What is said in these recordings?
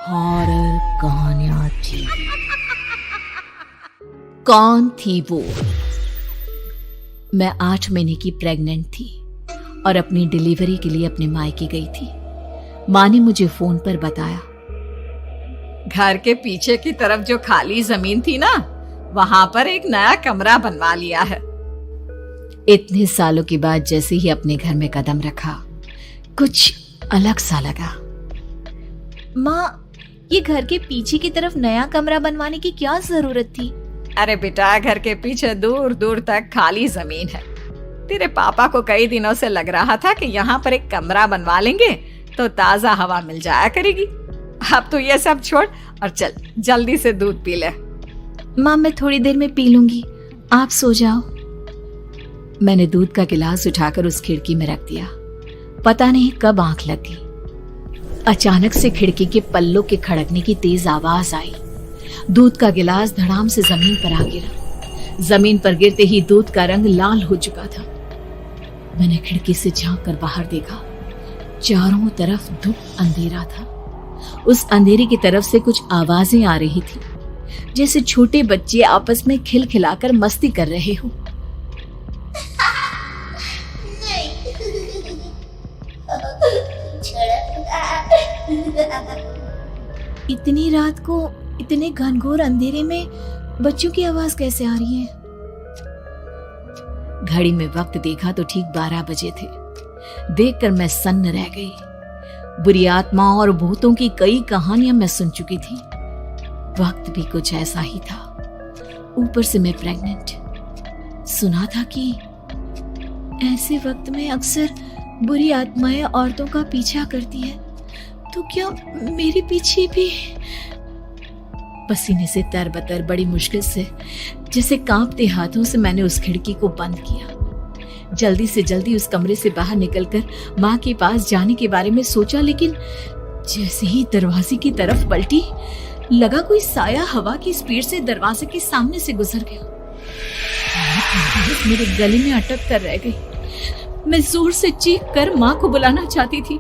Horror कहानियां थी। कौन थी वो? मैं 8 महीने की प्रेग्नेंट थी और अपनी डिलीवरी के लिए अपने मायके गई थी। माँ ने मुझे फोन पर बताया, घर के पीछे की तरफ जो खाली जमीन थी ना, वहां पर एक नया कमरा बनवा लिया है। इतने सालों के बाद जैसे ही अपने घर में कदम रखा, कुछ अलग सा लगा। माँ, ये घर के पीछे की तरफ नया कमरा बनवाने की क्या जरूरत थी? अरे बेटा, घर के पीछे दूर दूर तक खाली जमीन है। तेरे पापा को कई दिनों से लग रहा था कि यहाँ पर एक कमरा बनवा लेंगे तो ताजा हवा मिल जाया करेगी। अब तो ये सब छोड़ और चल जल्दी से दूध पी ले। माँ, मैं थोड़ी देर में पी लूंगी, आप सो जाओ। मैंने दूध का गिलास उठाकर उस खिड़की में रख दिया। पता नहीं कब आंख लग गई। अचानक से खिड़की के पल्लों के खड़कने की तेज आवाज आई। दूध का गिलास धड़ाम से जमीन पर आ गिरा। जमीन पर गिरते ही दूध का रंग लाल हो चुका था। मैंने खिड़की से झांक कर बाहर देखा। चारों तरफ धूप अंधेरा था। उस अंधेरे की तरफ से कुछ आवाजें आ रही थी, जैसे छोटे बच्चे आपस में खिलखिलाकर मस्ती कर रहे हो। इतनी रात को इतने घनघोर अंधेरे में बच्चों की आवाज कैसे आ रही है? घड़ी में वक्त देखा तो ठीक 12 बजे थे। देखकर मैं सन्न रह गई। बुरी आत्माओं और भूतों की कई कहानियां मैं सुन चुकी थी। वक्त भी कुछ ऐसा ही था। ऊपर से मैं प्रेग्नेंट। सुना था कि ऐसे वक्त में अक्सर बुरी आत्माएं औरतों का पीछा करती है, तो क्या मेरे पीछे भी? पसीने से तरबतर बड़ी मुश्किल से, जैसे कांपते हाथों से मैंने उस खिड़की को बंद किया। जल्दी से जल्दी उस कमरे से बाहर निकलकर माँ के पास जाने के बारे में सोचा, लेकिन जैसे ही दरवाजे की तरफ पलटी, लगा कोई साया हवा की स्पीड से दरवाजे के सामने से गुजर गया। मेरे गले में अटक कर रह गई। मैं जोर से चीख कर माँ को बुलाना चाहती थी,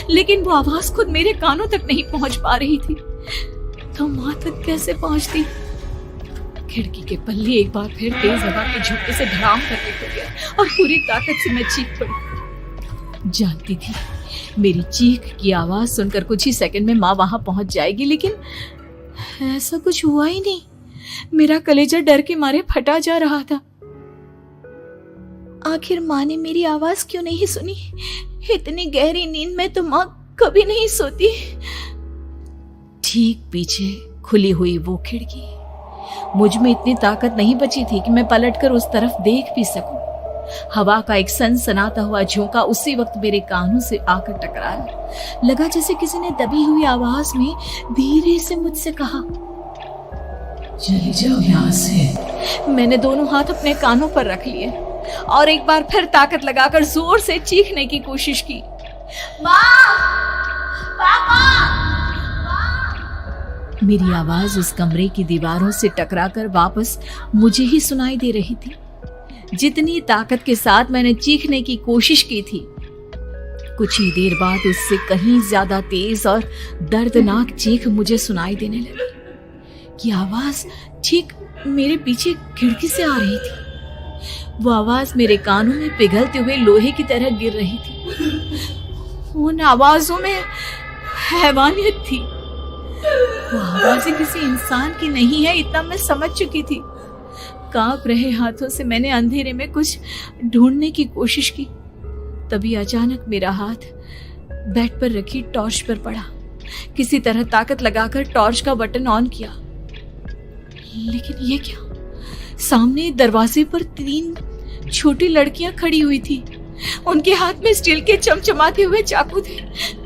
लेकिन वो आवाज खुद मेरे कानों तक नहीं पहुंच पा रही थी। तो माँ तक कैसे पहुंचती? खिड़की के पल्ले एक बार फिर तेज हवा के झोंके से धड़ाम करके खुल गया और पूरी ताकत से मैं चीख पड़ी। जानती थी मेरी चीख की आवाज सुनकर कुछ ही सेकंड में माँ वहां पहुंच जाएगी, लेकिन ऐसा कुछ हुआ ही नहीं। मेरा कलेजा डर के मारे फटा जा रहा था। आखिर माँ ने मेरी आवाज क्यों नहीं सुनी? इतनी गहरी नींद में तो माँ कभी नहीं सोती। ठीक पीछे खुली हुई वो खिड़की। मुझ में इतनी ताकत नहीं बची थी कि मैं पलटकर उस तरफ देख भी सकूं। हवा का एक सनसनाता हुआ झोंका उसी वक्त मेरे कानों से आकर टकराया। लगा जैसे किसी ने दबी हुई आवाज में धीरे से मुझसे कहा, चली जाओ यहाँ से। मैंने दोनों हाथ अपने कानों पर रख लिए और एक बार फिर ताकत लगाकर जोर से चीखने की कोशिश की। माँ! पापा! मेरी आवाज उस कमरे की दीवारों से टकराकर वापस मुझे ही सुनाई दे रही थी। जितनी ताकत के साथ मैंने चीखने की कोशिश की थी, कुछ ही देर बाद उससे कहीं ज्यादा तेज और दर्दनाक चीख मुझे सुनाई देने लगी। कि आवाज ठीक मेरे पीछे खिड़की से आ रही थी। वो आवाज मेरे कानों में पिघलते हुए लोहे की तरह गिर रही थी। उन आवाजों में हैवानियत थी। वो आवाजें किसी इंसान की नहीं है, इतना मैं समझ चुकी थी। कांप रहे हाथों से मैंने अंधेरे में कुछ ढूंढने की कोशिश की। तभी अचानक मेरा हाथ बेड पर रखी टॉर्च पर पड़ा। किसी तरह ताकत लगाकर टॉर्च का बटन ऑन किया, लेकिन ये क्या? सामने दरवाजे पर 3 छोटी लड़कियां खड़ी हुई थी। उनके हाथ में स्टील के चमचमाते हुए चाकू थे।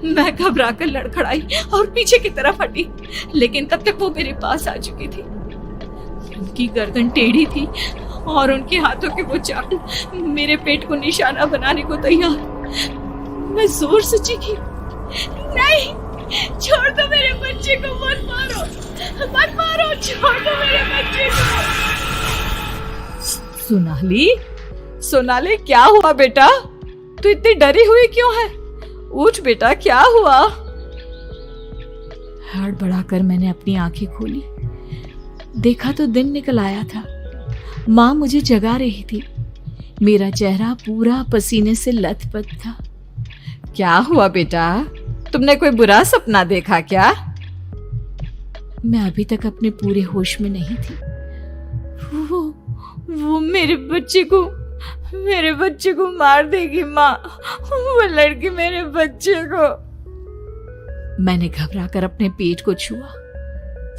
मैं घबराकर लड़खड़ाई और पीछे की तरफ हटी, लेकिन तब तक वो मेरे पास आ चुकी थी। उनकी गर्दन टेढ़ी थी और उनके हाथों के वो चाकू मेरे पेट को निशाना बनाने को तैयार। मैं जोर से चीखी, नहीं, छोड़ दो मेरे बच्चे को, मत मारो, मत मारो, छोड़ दो मेरे बच्चे को। सोनाली, क्या हुआ बेटा? तू इतनी डरी हुई क्यों है? उठ बेटा, क्या हुआ? हड़बड़ाकर मैंने अपनी आंखें खोली। देखा तो दिन निकल आया था। माँ मुझे जगा रही थी। मेरा चेहरा पूरा पसीने से लथपथ था। क्या हुआ बेटा, तुमने कोई बुरा सपना देखा क्या? मैं अभी तक अपने पूरे होश में नहीं थी। वो मेरे बच्चे को मार देगी माँ। वो लड़की मेरे बच्चे को। मैंने घबराकर अपने पेट को छुआ।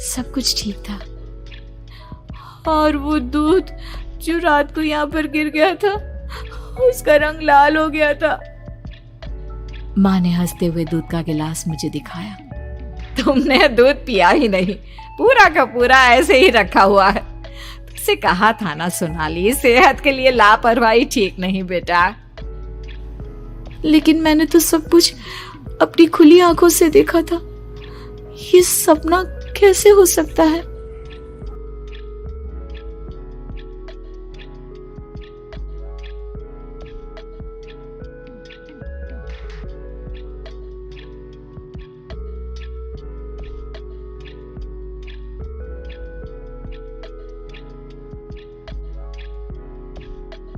सब कुछ ठीक था। और वो दूध जो रात को यहाँ पर गिर गया था, उसका रंग लाल हो गया था। माँ ने हंसते हुए दूध का गिलास मुझे दिखाया। तुमने दूध पिया ही नहीं, पूरा का पूरा ऐसे ही रखा हुआ है। तुमसे कहा था ना सोनाली, सेहत के लिए लापरवाही ठीक नहीं बेटा। लेकिन मैंने तो सब कुछ अपनी खुली आंखों से देखा था। ये सपना कैसे हो सकता है?